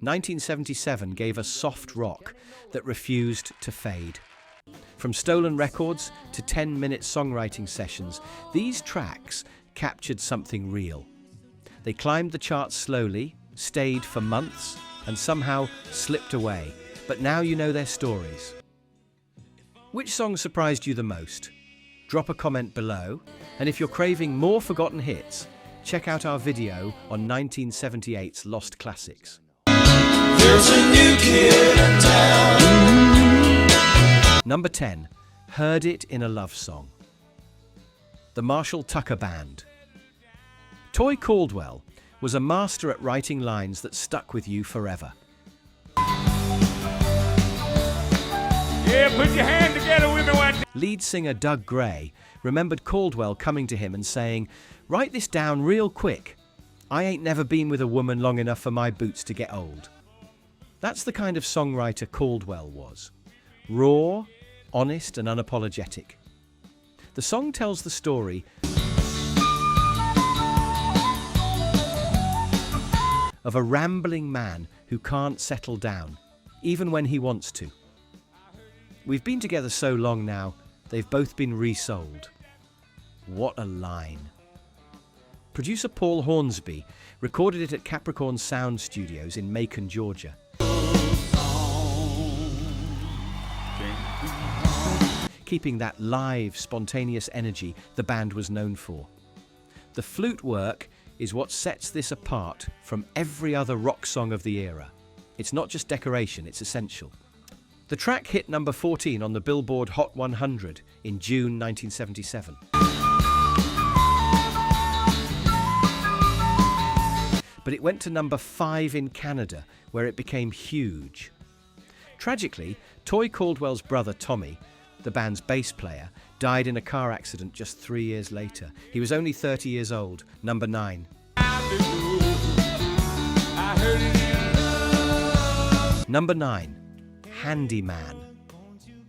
1977 gave us soft rock that refused to fade. From stolen records to 10-minute songwriting sessions, these tracks captured something real. They climbed the charts slowly, stayed for months, and somehow slipped away. But now you know their stories. Which song surprised you the most? Drop a comment below, and if you're craving more forgotten hits, check out our video on 1978's Lost Classics. There's a new kid in town. Number 10. Heard It in a Love Song. The Marshall Tucker Band. Toy Caldwell was a master at writing lines that stuck with you forever. Yeah, put your hand together with me one day. Lead singer Doug Gray remembered Caldwell coming to him and saying, "Write this down real quick. I ain't never been with a woman long enough for my boots to get old." That's the kind of songwriter Caldwell was. Raw, honest and unapologetic. The song tells the story of a rambling man who can't settle down, even when he wants to. We've been together so long now, they've both been resold. What a line. Producer Paul Hornsby recorded it at Capricorn Sound Studios in Macon, Georgia. Keeping that live, spontaneous energy the band was known for. The flute work is what sets this apart from every other rock song of the era. It's not just decoration, it's essential. The track hit number 14 on the Billboard Hot 100 in June 1977. But it went to number 5 in Canada, where it became huge. Tragically, Toy Caldwell's brother Tommy, the band's bass player, died in a car accident just 3 years later. He was only 30 years old. Number 9. Number 9. Handyman.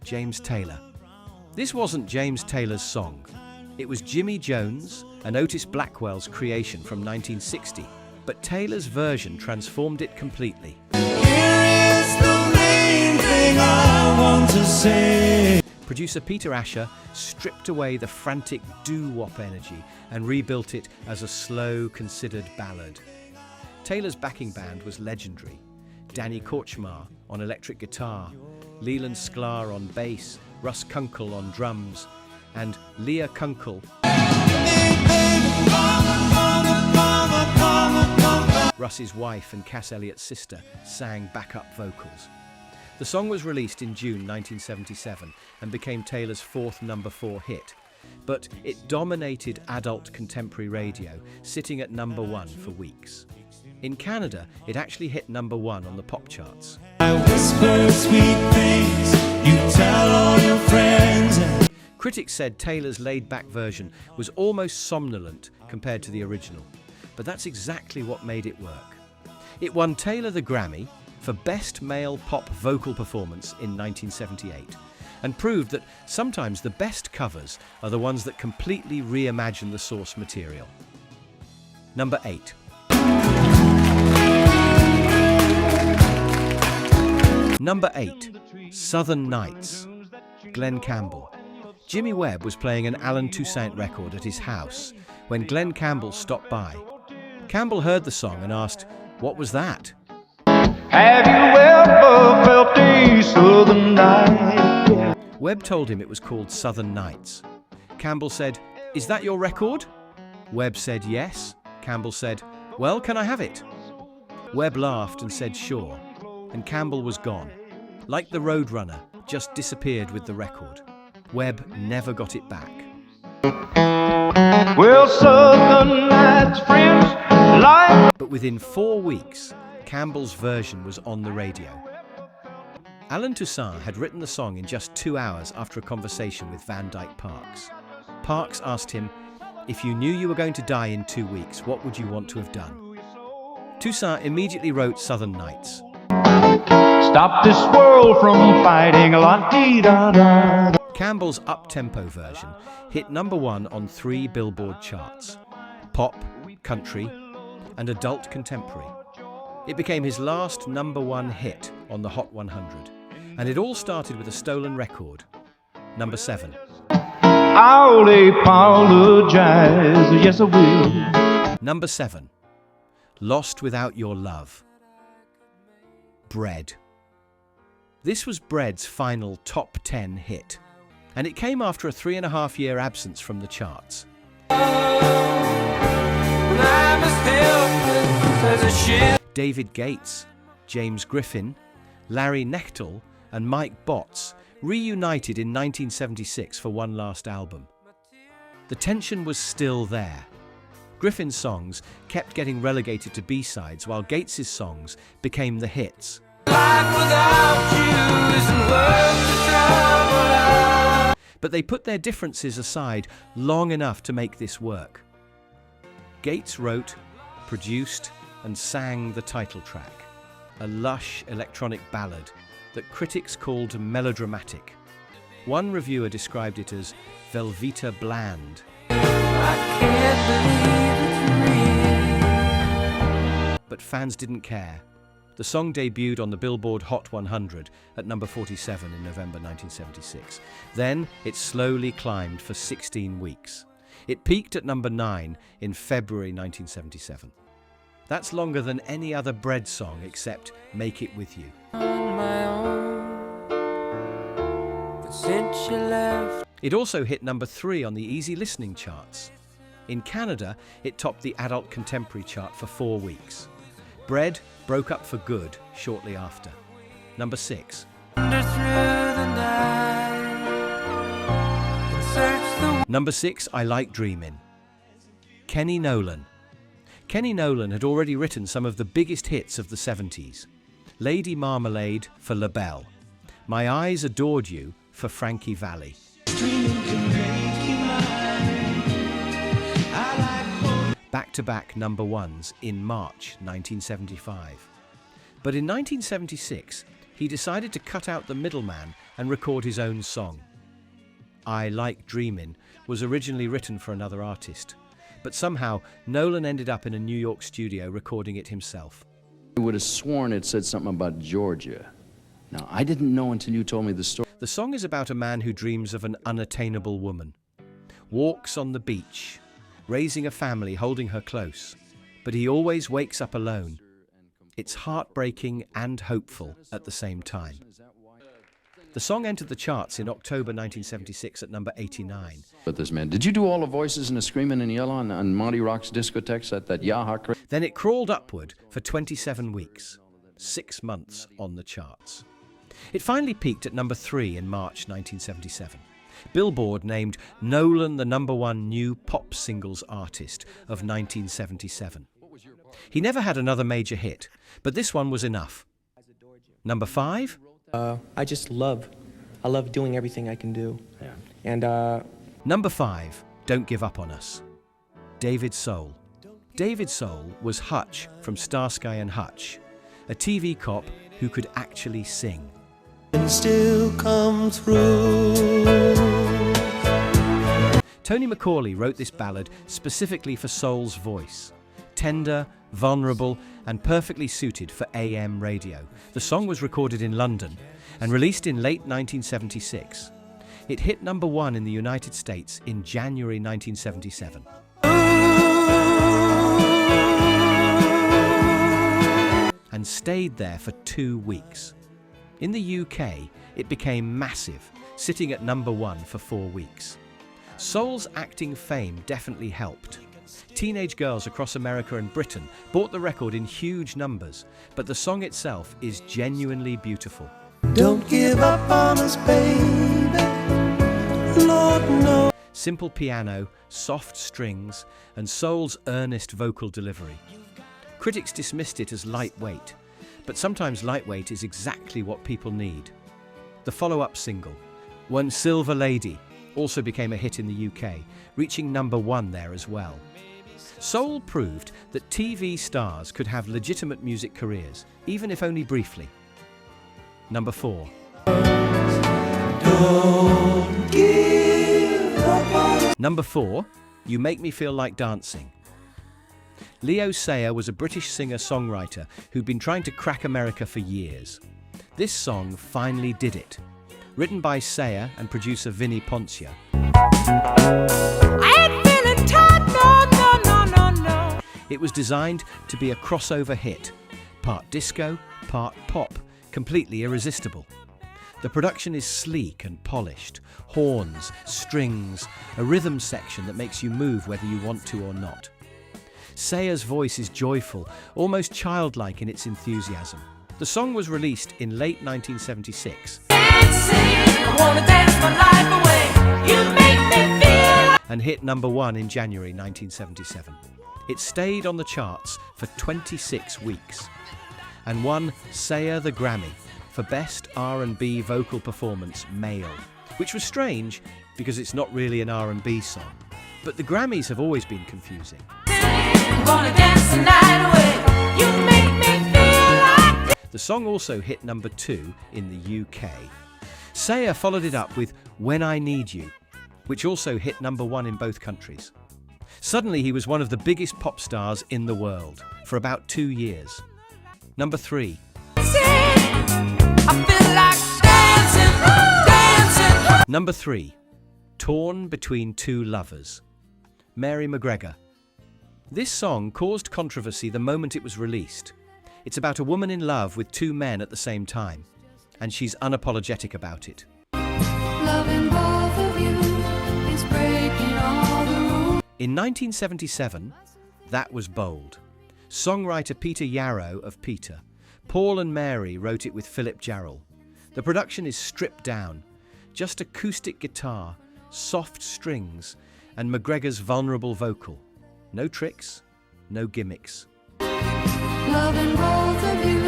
James Taylor. This wasn't James Taylor's song. It was Jimmy Jones and Otis Blackwell's creation from 1960, but Taylor's version transformed it completely. Here is the main thing I want to say. Producer Peter Asher stripped away the frantic doo-wop energy and rebuilt it as a slow, considered ballad. Taylor's backing band was legendary. Danny Korchmar on electric guitar, Leland Sklar on bass, Russ Kunkel on drums, and Leah Kunkel, Russ's wife and Cass Elliott's sister, sang backup vocals. The song was released in June 1977 and became Taylor's 4th number 4 hit, but it dominated adult contemporary radio, sitting at number 1 for weeks. In Canada, it actually hit number 1 on the pop charts. I whisper sweet things, you tell all your friends. Critics said Taylor's laid-back version was almost somnolent compared to the original, but that's exactly what made it work. It won Taylor the Grammy for Best Male Pop Vocal Performance in 1978, and proved that sometimes the best covers are the ones that completely reimagine the source material. Number 8. Number 8. Southern Nights. Glen Campbell. Jimmy Webb was playing an Alan Toussaint record at his house when Glen Campbell stopped by. Campbell heard the song and asked, "What was that?" Have you ever felt a southern night? Webb told him it was called Southern Nights. Campbell said, "Is that your record?" Webb said yes. Campbell said, "Well, can I have it?" Webb laughed and said sure, and Campbell was gone. Like the Roadrunner, just disappeared with the record. Webb never got it back. Well, southern nights, friends, like. But within 4 weeks, Campbell's version was on the radio. Alan Toussaint had written the song in just 2 hours after a conversation with Van Dyke Parks. Parks asked him, "If you knew you were going to die in 2 weeks, what would you want to have done?" Toussaint immediately wrote Southern Nights. Stop this world from fighting a lot. Da-da. Campbell's up-tempo version hit number 1 on 3 Billboard charts: pop, country, and adult contemporary. It became his last #1 hit on the Hot 100, and it all started with a stolen record, number 7. I'll apologize, yes I will. Number 7, Lost Without Your Love. Bread. This was Bread's final top 10 hit, and it came after a 3.5-year absence from the charts. David Gates, James Griffin, Larry Knechtel, and Mike Botts reunited in 1976 for one last album. The tension was still there. Griffin's songs kept getting relegated to B-sides, while Gates's songs became the hits. But they put their differences aside long enough to make this work. Gates wrote, produced, and sang the title track, a lush electronic ballad that critics called melodramatic. One reviewer described it as Velveeta bland. But fans didn't care. The song debuted on the Billboard Hot 100 at number 47 in November 1976. Then it slowly climbed for 16 weeks. It peaked at number 9 in February 1977. That's longer than any other Bread song except Make It With You. It also hit number 3 on the easy listening charts. In Canada, it topped the adult contemporary chart for 4 weeks. Bread broke up for good shortly after. Number 6. Number 6, I Like Dreamin. Kenny Nolan. Kenny Nolan had already written some of the biggest hits of the 70s. Lady Marmalade for LaBelle. My Eyes Adored You for Frankie Valli. Back-to-back number 1s in March 1975. But in 1976, he decided to cut out the middleman and record his own song. I Like Dreamin' was originally written for another artist, but somehow Nolan ended up in a New York studio recording it himself. I would have sworn it said something about Georgia. Now, I didn't know until you told me the story. The song is about a man who dreams of an unattainable woman, walks on the beach, raising a family, holding her close, but he always wakes up alone. It's heartbreaking and hopeful at the same time. The song entered the charts in October 1976 at number 89. But this man, did you do all the voices and the screaming and yelling on Monty Rock's discotheques at that Yaha? Then it crawled upward for 27 weeks, 6 months on the charts. It finally peaked at number 3 in March 1977. Billboard named Nolan the number 1 new pop singles artist of 1977. He never had another major hit, but this one was enough. Number 5? I love doing everything I can do. Yeah. And Number 5, Don't Give Up on Us. David Soul. David Soul was Hutch from Starsky and Hutch, a TV cop who could actually sing. And still come through. Tony McCauley wrote this ballad specifically for Soul's voice. Tender, vulnerable, and perfectly suited for AM radio. The song was recorded in London and released in late 1976. It hit number 1 in the United States in January 1977. And stayed there for 2 weeks. In the UK, it became massive, sitting at number 1 for 4 weeks. Soul's acting fame definitely helped. Teenage girls across America and Britain bought the record in huge numbers, but the song itself is genuinely beautiful. Don't give up on us, baby. Lord, no. Simple piano, soft strings, and Soul's earnest vocal delivery. Critics dismissed it as lightweight, but sometimes lightweight is exactly what people need. The follow-up single, One Silver Lady, also became a hit in the UK, reaching number 1 there as well. Soul proved that TV stars could have legitimate music careers, even if only briefly. Number 4. Don't give up on us. Number 4, You Make Me Feel Like Dancing. Leo Sayer was a British singer-songwriter who'd been trying to crack America for years. This song finally did it. Written by Sayer and producer Vinnie Poncia. It was designed to be a crossover hit, part disco, part pop, completely irresistible. The production is sleek and polished, horns, strings, a rhythm section that makes you move whether you want to or not. Sayer's voice is joyful, almost childlike in its enthusiasm. The song was released in late 1976 and hit #1 in January 1977. It stayed on the charts for 26 weeks and won Sayer the Grammy for Best R&B Vocal Performance Male, which was strange because it's not really an R&B song. But the Grammys have always been confusing. The song also hit #2 in the UK. Sayer followed it up with When I Need You, which also hit #1 in both countries. Suddenly he was one of the biggest pop stars in the world for about 2 years. #3. #3. Torn Between Two Lovers. Mary MacGregor. This song caused controversy the moment it was released. It's about a woman in love with 2 men at the same time, and she's unapologetic about it. Loving both of you is breaking all the rules. In 1977, that was bold. Songwriter Peter Yarrow of Peter, Paul and Mary wrote it with Philip Jarrell. The production is stripped down, just acoustic guitar, soft strings, and MacGregor's vulnerable vocal. No tricks, no gimmicks. Loving both of you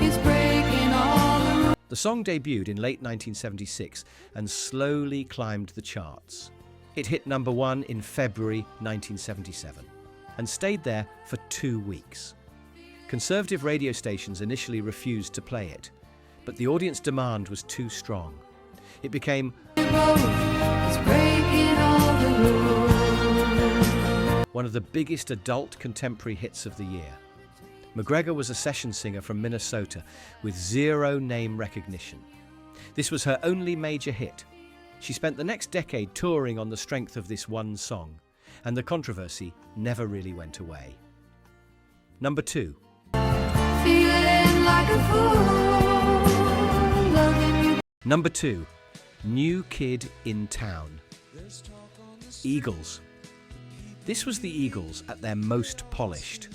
is breaking all the rules. The song debuted in late 1976 and slowly climbed the charts. It hit #1 in February 1977 and stayed there for 2 weeks. Conservative radio stations initially refused to play it, but the audience demand was too strong. It became one of the biggest adult contemporary hits of the year. MacGregor was a session singer from Minnesota with 0 name recognition. This was her only major hit. She spent the next decade touring on the strength of this one song, and the controversy never really went away. #2. Feeling like a fool, loving you. #2. New Kid in Town. Eagles. This was the Eagles at their most polished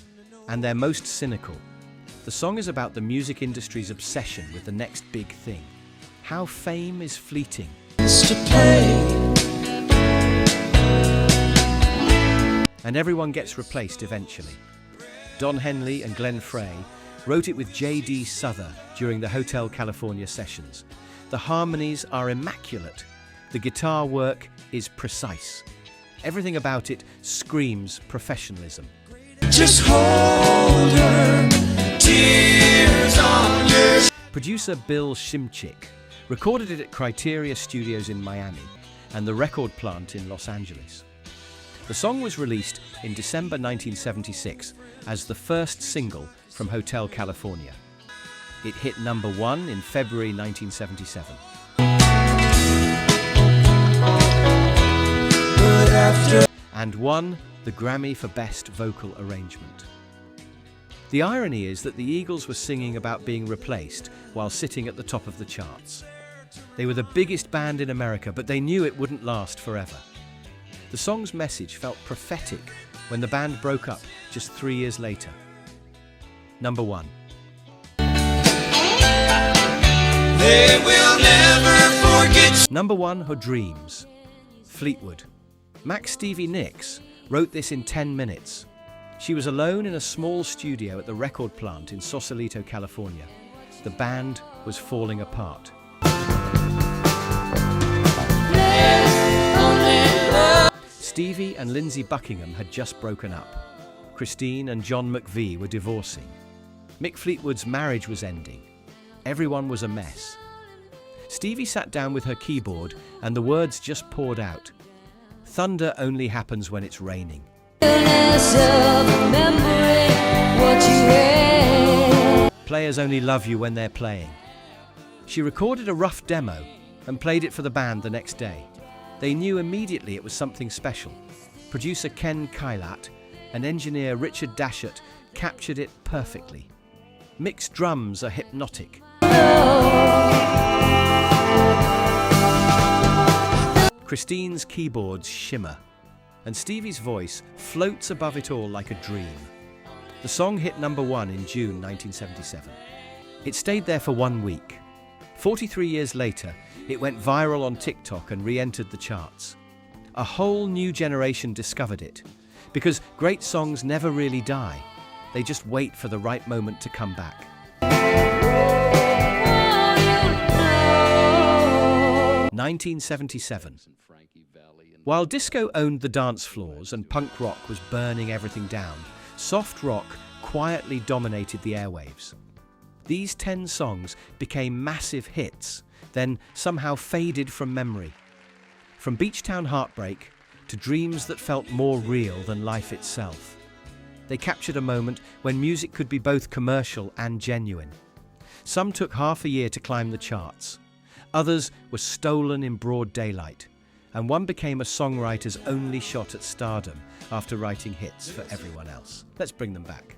and their most cynical. The song is about the music industry's obsession with the next big thing. How fame is fleeting. And everyone gets replaced eventually. Don Henley and Glenn Frey wrote it with J.D. Souther during the Hotel California sessions. The harmonies are immaculate. The guitar work is precise. Everything about it screams professionalism. Just hold her, tears on your. Producer Bill Shimchick recorded it at Criteria Studios in Miami and the Record Plant in Los Angeles. The song was released in December 1976 as the first single from Hotel California. It hit #1 in February 1977. And won the Grammy for Best Vocal Arrangement. The irony is that the Eagles were singing about being replaced while sitting at the top of the charts. They were the biggest band in America, but they knew it wouldn't last forever. The song's message felt prophetic when the band broke up just 3 years later. #1. They will never forget. #1, Her Dreams. Fleetwood. Stevie Nicks wrote this in 10 minutes. She was alone in a small studio at the Record Plant in Sausalito, California. The band was falling apart. Stevie and Lindsey Buckingham had just broken up. Christine and John McVie were divorcing. Mick Fleetwood's marriage was ending. Everyone was a mess. Stevie sat down with her keyboard and the words just poured out. Thunder only happens when it's raining. Players only love you when they're playing. She recorded a rough demo and played it for the band the next day. They knew immediately it was something special. Producer Ken Kailat and engineer Richard Dashut captured it perfectly. Mixed drums are hypnotic. Christine's keyboards shimmer, and Stevie's voice floats above it all like a dream. The song hit #1 in June 1977. It stayed there for 1 week. 43 years later, it went viral on TikTok and re-entered the charts. A whole new generation discovered it, because great songs never really die. They just wait for the right moment to come back. (1977). While disco owned the dance floors and punk rock was burning everything down, soft rock quietly dominated the airwaves. These 10 songs became massive hits, then somehow faded from memory. From Beachtown Heartbreak to dreams that felt more real than life itself. They captured a moment when music could be both commercial and genuine. Some took half a year to climb the charts. Others were stolen in broad daylight. And one became a songwriter's only shot at stardom after writing hits for everyone else. Let's bring them back.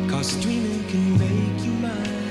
'Cause dreaming can make you mine.